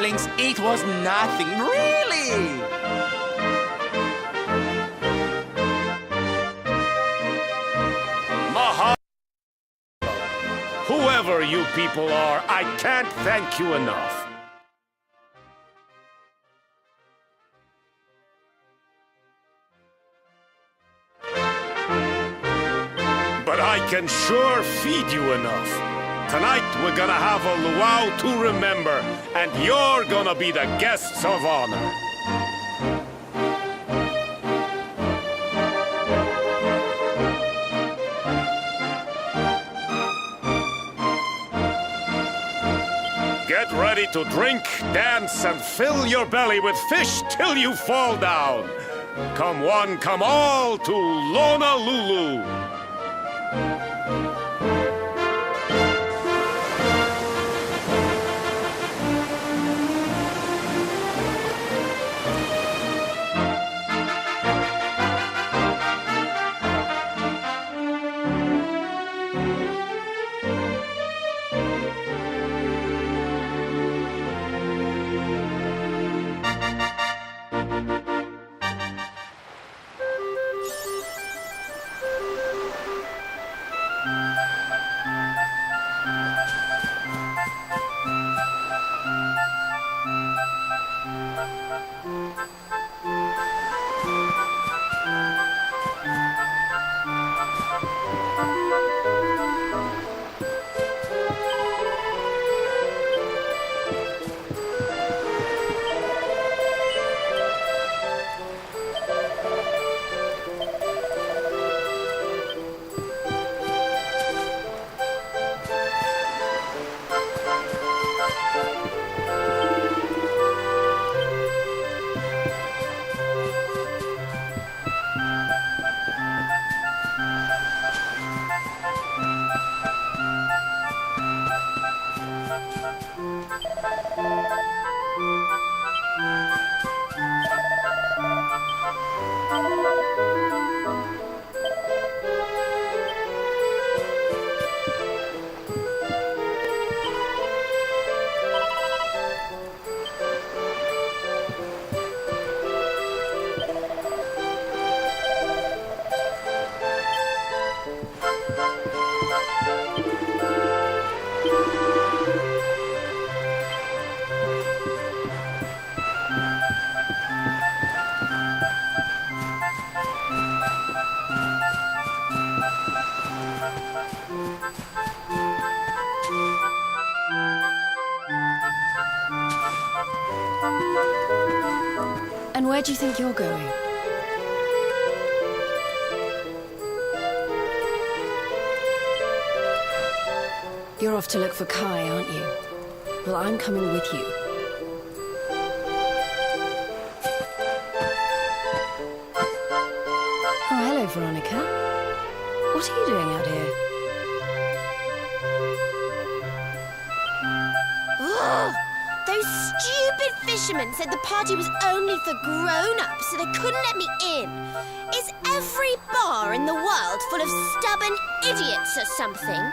darlings, it was nothing, really. Whoever you people are, I can't thank you enough. But I can sure feed you enough. Tonight we're gonna have a luau to remember, and you're gonna be the guests of honor. Get ready to drink, dance, and fill your belly with fish till you fall down. Come one, come all to Honolulu. And where do you think you're going? You're off to look for Kai, aren't you? Well, I'm coming with you. Oh, hello, Veronica. What are you doing out here? Ugh! Those stupid fishermen said the party was only for grown-ups, so they couldn't let me in. Is every bar in the world full of stubborn idiots or something?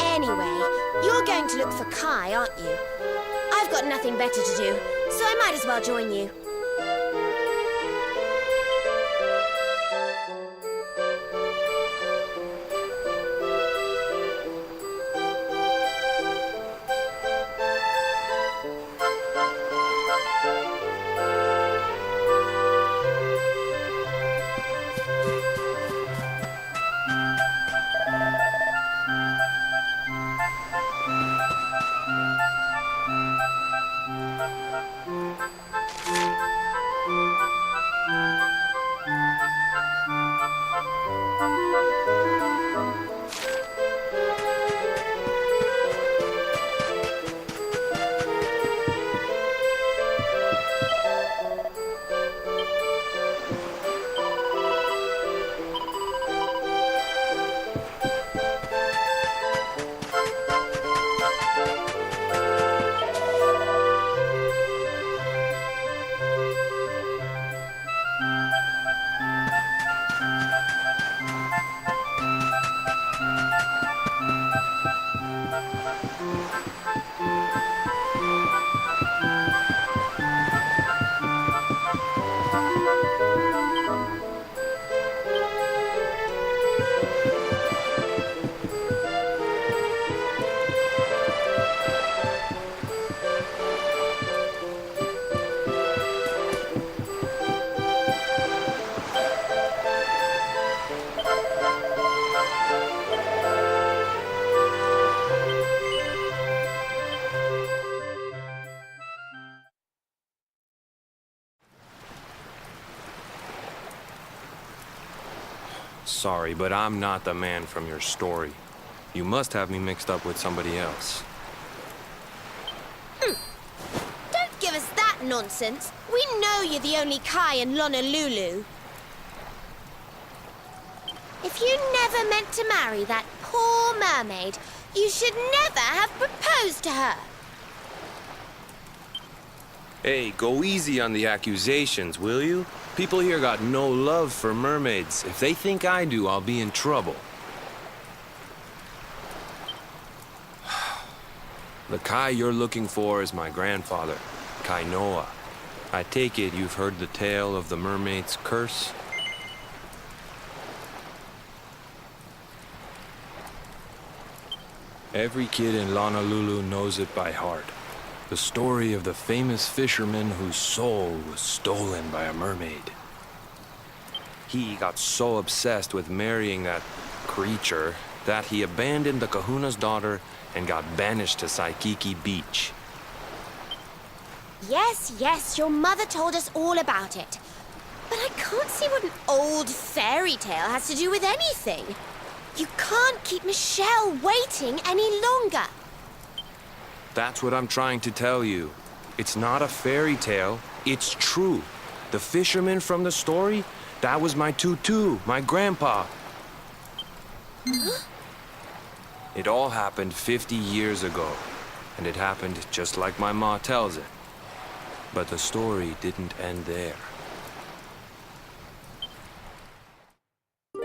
Anyway, you're going to look for Kai, aren't you? I've got nothing better to do, so I might as well join you. Sorry, but I'm not the man from your story. You must have me mixed up with somebody else. Don't give us that nonsense. We know you're the only Kai in Honolulu. If you never meant to marry that poor mermaid, you should never have proposed to her. Hey, go easy on the accusations, will you? People here got no love for mermaids. If they think I do, I'll be in trouble. The Kai you're looking for is my grandfather, Kainoa. I take it you've heard the tale of the mermaid's curse? Every kid in Honolulu knows it by heart. The story of the famous fisherman whose soul was stolen by a mermaid. He got so obsessed with marrying that creature that he abandoned the kahuna's daughter and got banished to Saikiki Beach. Yes, your mother told us all about it. But I can't see what an old fairy tale has to do with anything. You can't keep Michelle waiting any longer. That's what I'm trying to tell you. It's not a fairy tale, it's true. The fisherman from the story, that was my tutu, my grandpa. Huh? It all happened 50 years ago, and it happened just like my ma tells it. But the story didn't end there.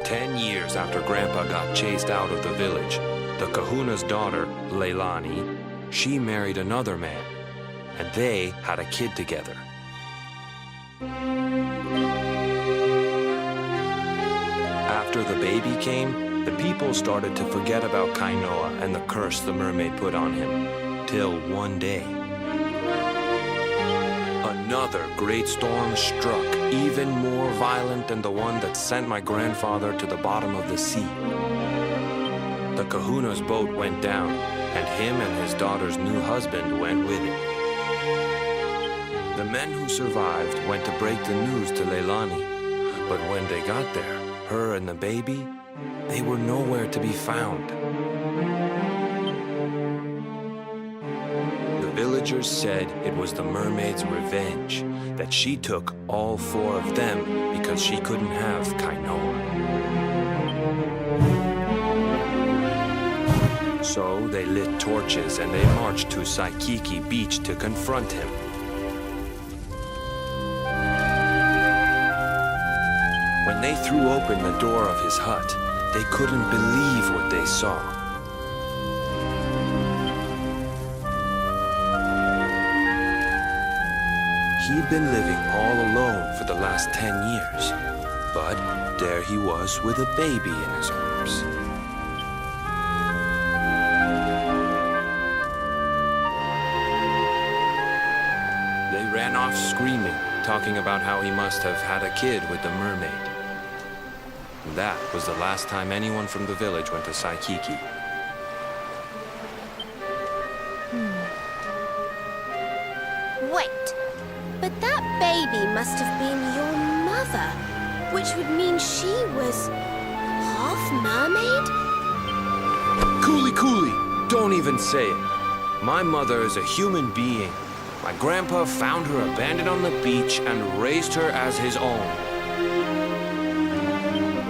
10 years after Grandpa got chased out of the village, the kahuna's daughter, Leilani, she married another man, and they had a kid together. After the baby came, the people started to forget about Kainoa and the curse the mermaid put on him, till one day. Another great storm struck, even more violent than the one that sent my grandfather to the bottom of the sea. The kahuna's boat went down, and him and his daughter's new husband went with it. The men who survived went to break the news to Leilani, but when they got there, her and the baby, they were nowhere to be found. The villagers said it was the mermaid's revenge, that she took all four of them because she couldn't have Kainoa. So they lit torches and they marched to Saikiki Beach to confront him. When they threw open the door of his hut, they couldn't believe what they saw. He'd been living all alone for the last 10 years, but there he was with a baby in his arms. They ran off screaming, talking about how he must have had a kid with the mermaid. And that was the last time anyone from the village went to Saikiki. Wait, but that baby must have been your mother, which would mean she was half mermaid? Cooley, don't even say it. My mother is a human being. My grandpa found her abandoned on the beach and raised her as his own.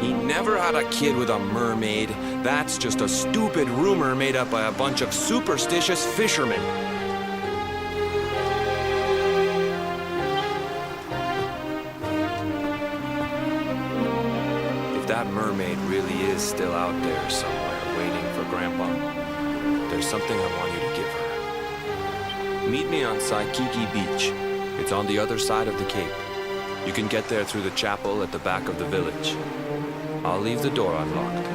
He never had a kid with a mermaid. That's just a stupid rumor made up by a bunch of superstitious fishermen. If that mermaid really is still out there somewhere waiting for Grandpa, there's something I want you to give her. Meet me on Saikiki Beach. It's on the other side of the cape. You can get there through the chapel at the back of the village. I'll leave the door unlocked.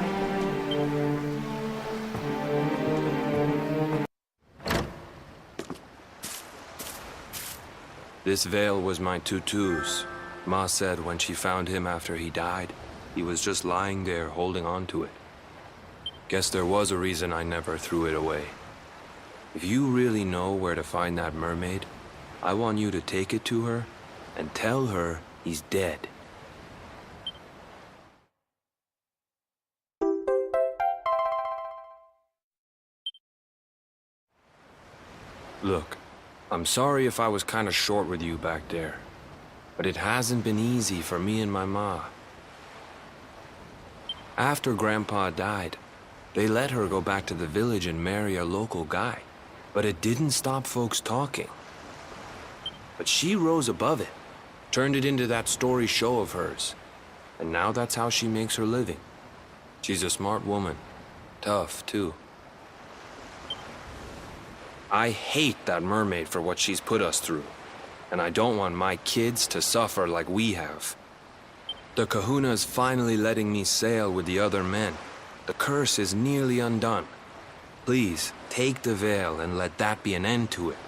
This veil was my tutu's. Ma said when she found him after he died, he was just lying there holding on to it. Guess there was a reason I never threw it away. If you really know where to find that mermaid, I want you to take it to her and tell her he's dead. Look, I'm sorry if I was kinda short with you back there, but it hasn't been easy for me and my ma. After Grandpa died, they let her go back to the village and marry a local guy, but it didn't stop folks talking. But she rose above it, turned it into that story show of hers, and now that's how she makes her living. She's a smart woman, tough too. I hate that mermaid for what she's put us through, and I don't want my kids to suffer like we have. The Kahuna's finally letting me sail with the other men. The curse is nearly undone. Please, take the veil and let that be an end to it.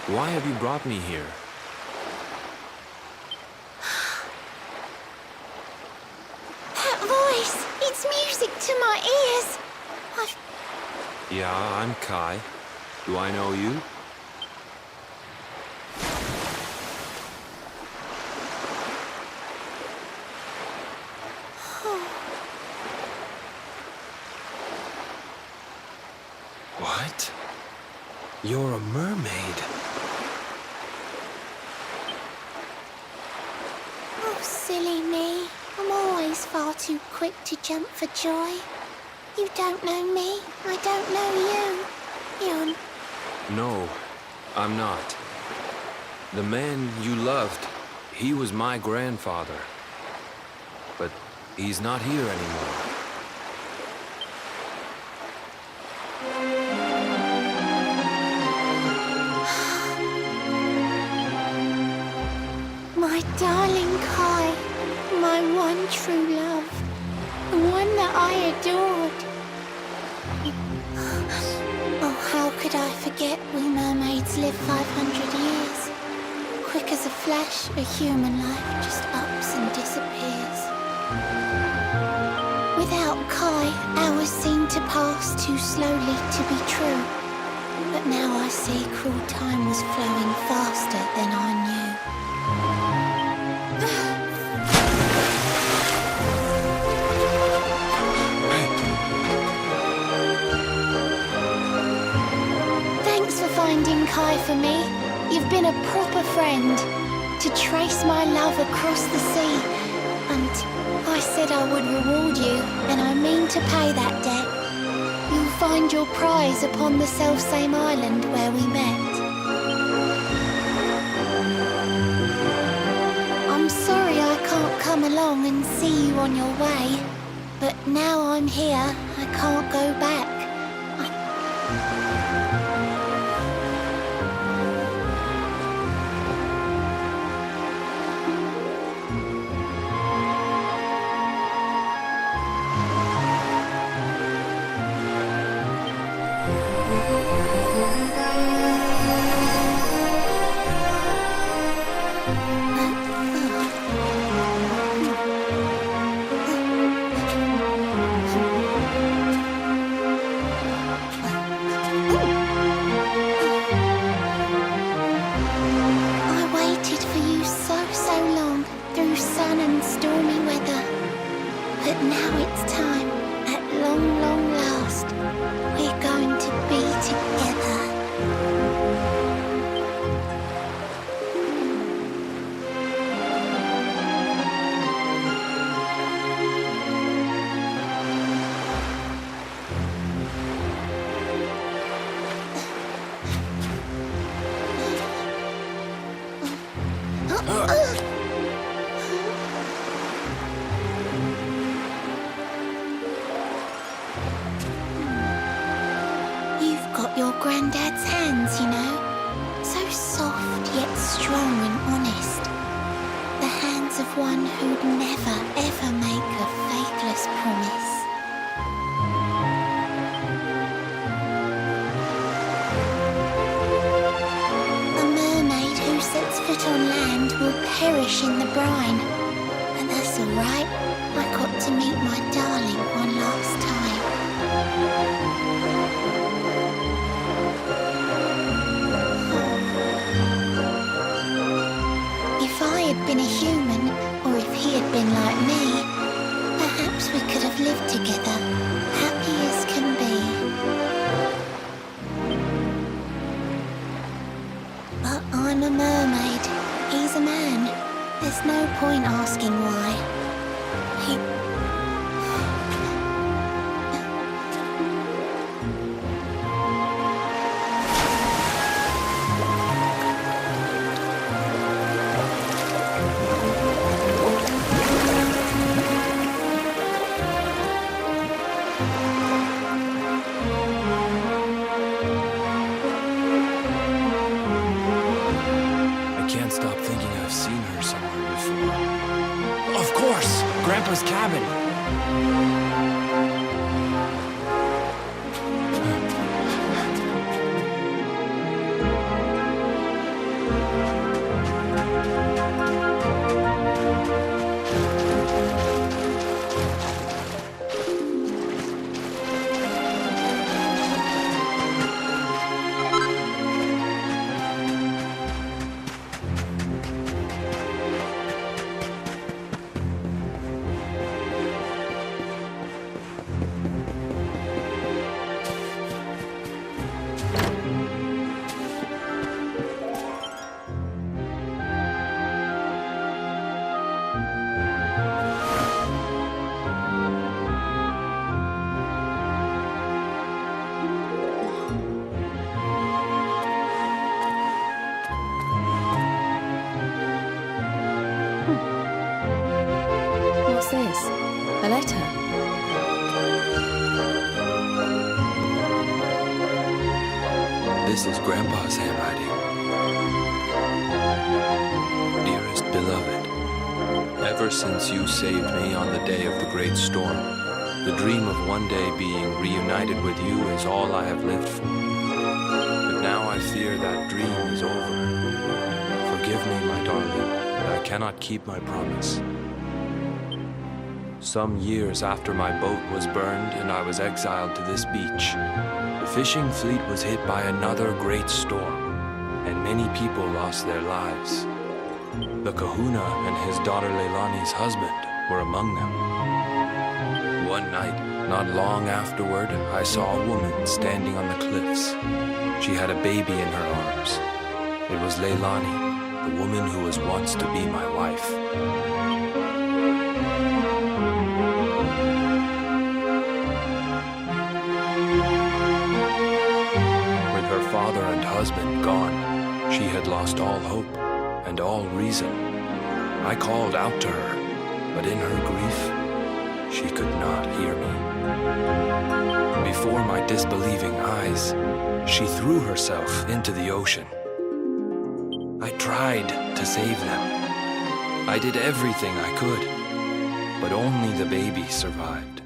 Why have you brought me here? That voice! It's music to my ears! Yeah, I'm Kai. Do I know you? What? You're a mermaid. Oh, silly me. I'm always far too quick to jump for joy. You don't know me. I don't know you. You're... No, I'm not. The man you loved, he was my grandfather. But he's not here anymore. My darling Kai, my one true love, the one that I adored. Oh, how could I forget we mermaids live 500 years? Quick as a flash, a human life just ups and disappears. Without Kai, hours seem to pass too slowly to be true. But now I see cruel time was flowing faster than I knew. Thanks for finding Kai for me. You've been a proper friend. To trace my love across the sea. And I said I would reward you, and I mean to pay that debt. You'll find your prize upon the selfsame island where we met. I'm sorry I can't come along and see you on your way. But now I'm here, I can't go back. But now it's time, at long, long last, we're going to be together. Your granddad's hands, you know. So soft yet strong and honest. The hands of one who'd never, ever make a faithless promise. A mermaid who sets foot on land will perish in the brine. And that's all right. I got to meet my darling one last time. If I had been a human, or if he had been like me, perhaps we could have lived together, happy as can be. But I'm a mermaid, he's a man. There's no point asking why. Grandpa's cabin. What's this? A letter? This is Grandpa's handwriting. Dearest beloved, ever since you saved me on the day of the great storm, the dream of one day being reunited with you is all I have lived for. But now I fear that dream is over. Forgive me, my darling, but I cannot keep my promise. Some years after my boat was burned and I was exiled to this beach, the fishing fleet was hit by another great storm, and many people lost their lives. The kahuna and his daughter Leilani's husband were among them. One night, not long afterward, I saw a woman standing on the cliffs. She had a baby in her arms. It was Leilani, the woman who was once to be my wife. Father and husband gone, she had lost all hope and all reason. I called out to her, but in her grief, she could not hear me. Before my disbelieving eyes, she threw herself into the ocean. I tried to save them. I did everything I could, but only the baby survived.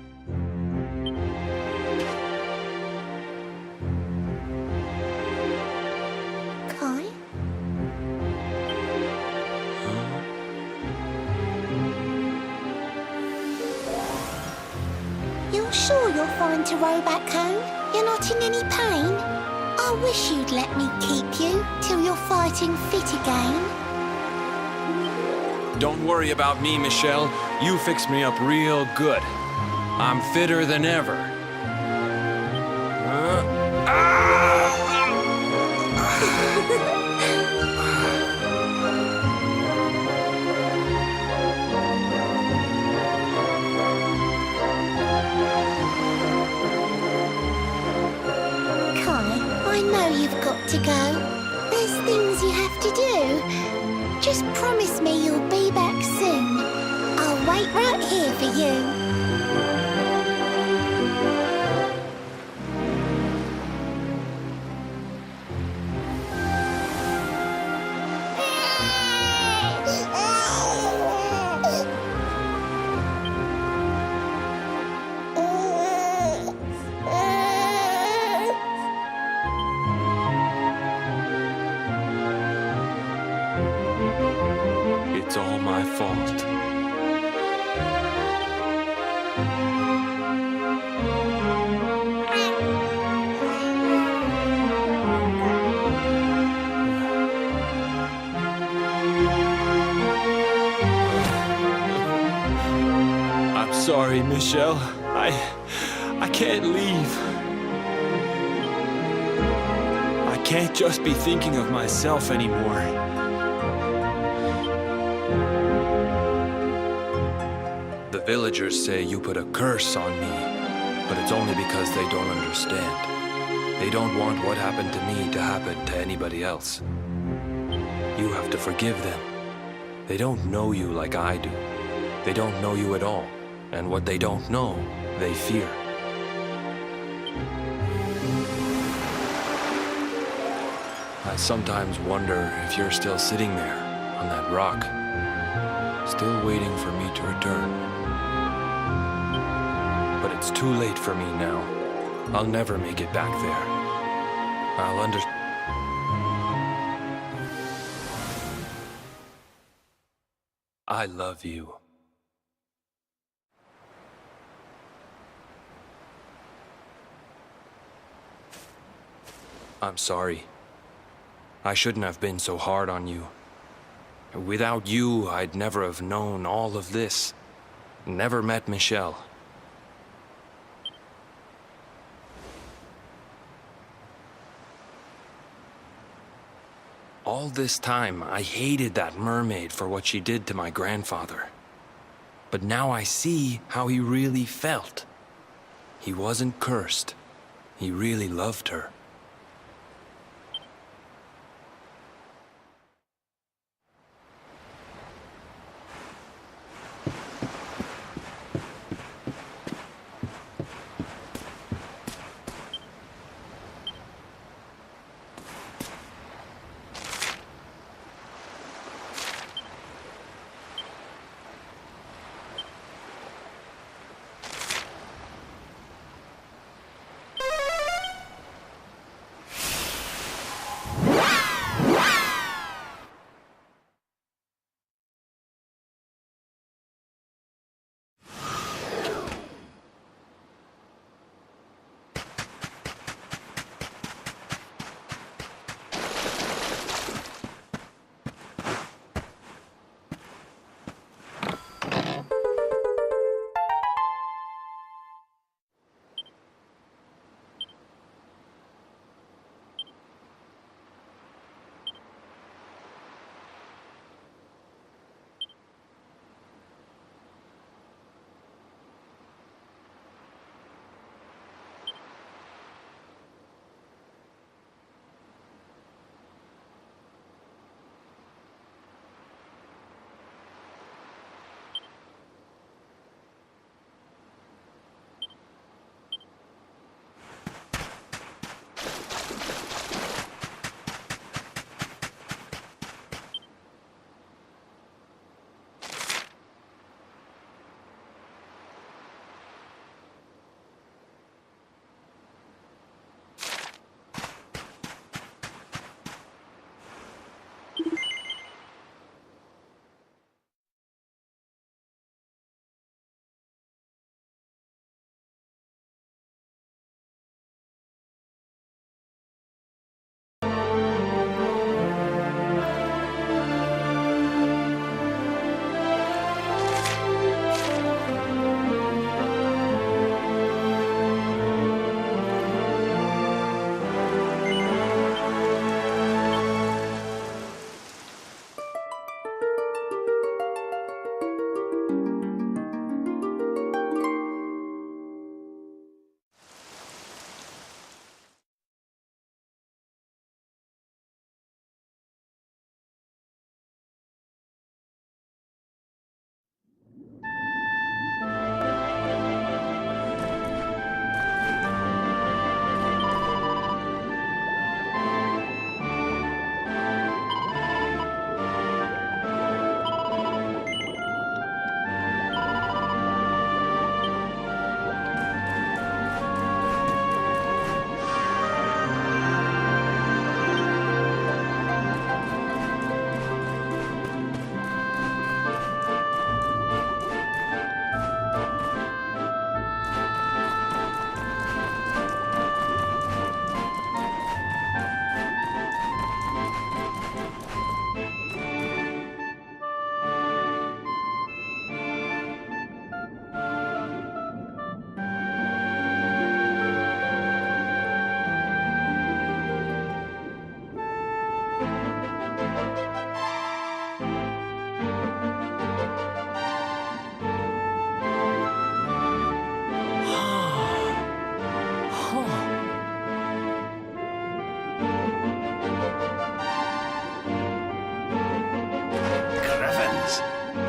You're sure you're fine to row back home? You're not in any pain? I wish you'd let me keep you till you're fighting fit again. Don't worry about me, Michelle. You fixed me up real good. I'm fitter than ever. I know you've got to go. There's things you have to do. Just promise me you'll be back soon. I'll wait right here for you. It's all my fault. I'm sorry, Michelle. I can't leave. I can't just be thinking of myself anymore. The villagers say you put a curse on me, but it's only because they don't understand. They don't want what happened to me to happen to anybody else. You have to forgive them. They don't know you like I do. They don't know you at all, and what they don't know, they fear. I sometimes wonder if you're still sitting there on that rock, still waiting for me to return. It's too late for me now. I'll never make it back there. I love you. I'm sorry. I shouldn't have been so hard on you. Without you, I'd never have known all of this. Never met Michelle. All this time, I hated that mermaid for what she did to my grandfather. But now I see how he really felt. He wasn't cursed. He really loved her.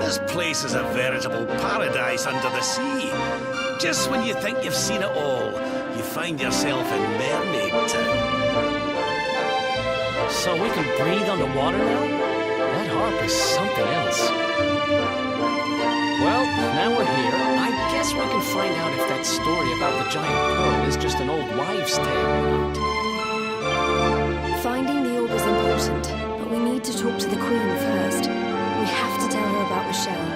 This place is a veritable paradise under the sea. Just when you think you've seen it all, you find yourself in Mermaid Town. So we can breathe underwater now? That sharp as something else. Well, now we're here. I guess we can find out if that story about the giant pearl is just an old wives' tale or not. Finding the orb is important, but we need to talk to the Queen first. We have to tell her about Michelle.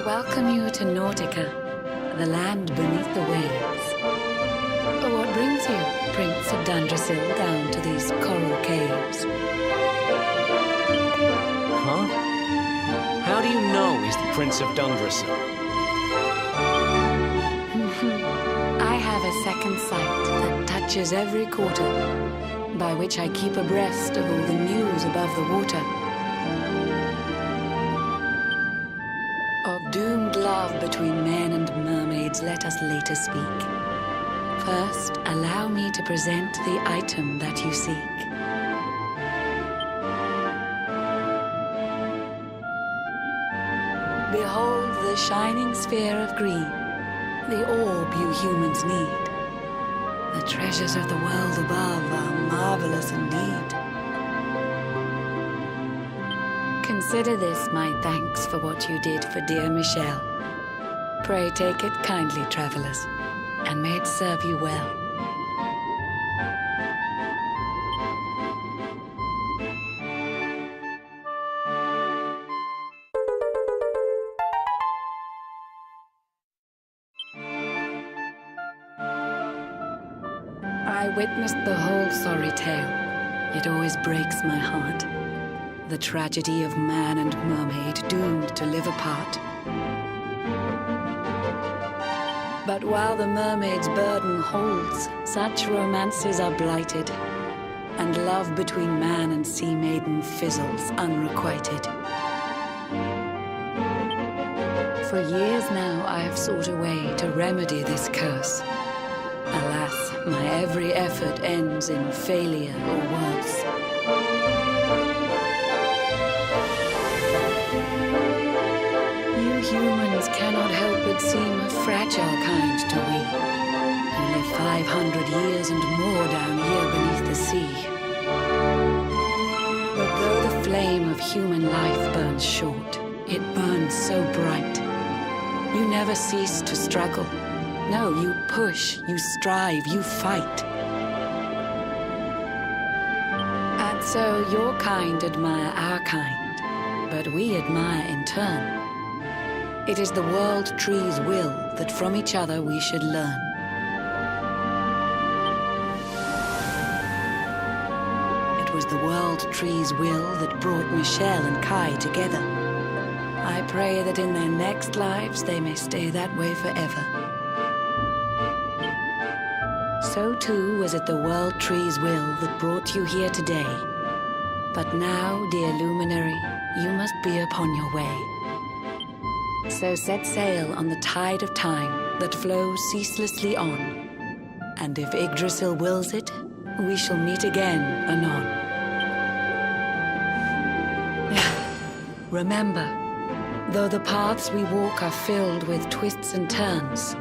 Welcome you to Nautica, the land beneath the waves. What brings you, Prince of Dundrasil, down to these coral caves? Huh? How do you know he's the Prince of Dundrasil? I have a second sight that touches every quarter, by which I keep abreast of all the news above the water. Of doomed love between men and mermaids, let us later speak. First, allow me to present the item that you seek. Behold the shining sphere of green, the orb you humans need. The treasures of the world above are marvelous indeed. Consider this my thanks for what you did for dear Michelle. Pray take it kindly, travelers, and may it serve you well. I witnessed the whole sorry tale. It always breaks my heart. The tragedy of man and mermaid doomed to live apart. But while the mermaid's burden holds, such romances are blighted, and love between man and sea maiden fizzles unrequited. For years now I have sought a way to remedy this curse. Alas, my every effort ends in failure or worse. Humans cannot help but seem a fragile kind to we, who live 500 years and more down here beneath the sea. But though the flame of human life burns short, it burns so bright. You never cease to struggle. No, you push, you strive, you fight. And so your kind admire our kind, but we admire in turn. It is the world tree's will that from each other we should learn. It was the world tree's will that brought Michelle and Kai together. I pray that in their next lives they may stay that way forever. So too was it the world tree's will that brought you here today. But now, dear luminary, you must be upon your way. So set sail on the tide of time that flows ceaselessly on. And if Yggdrasil wills it, we shall meet again anon. Remember, though the paths we walk are filled with twists and turns,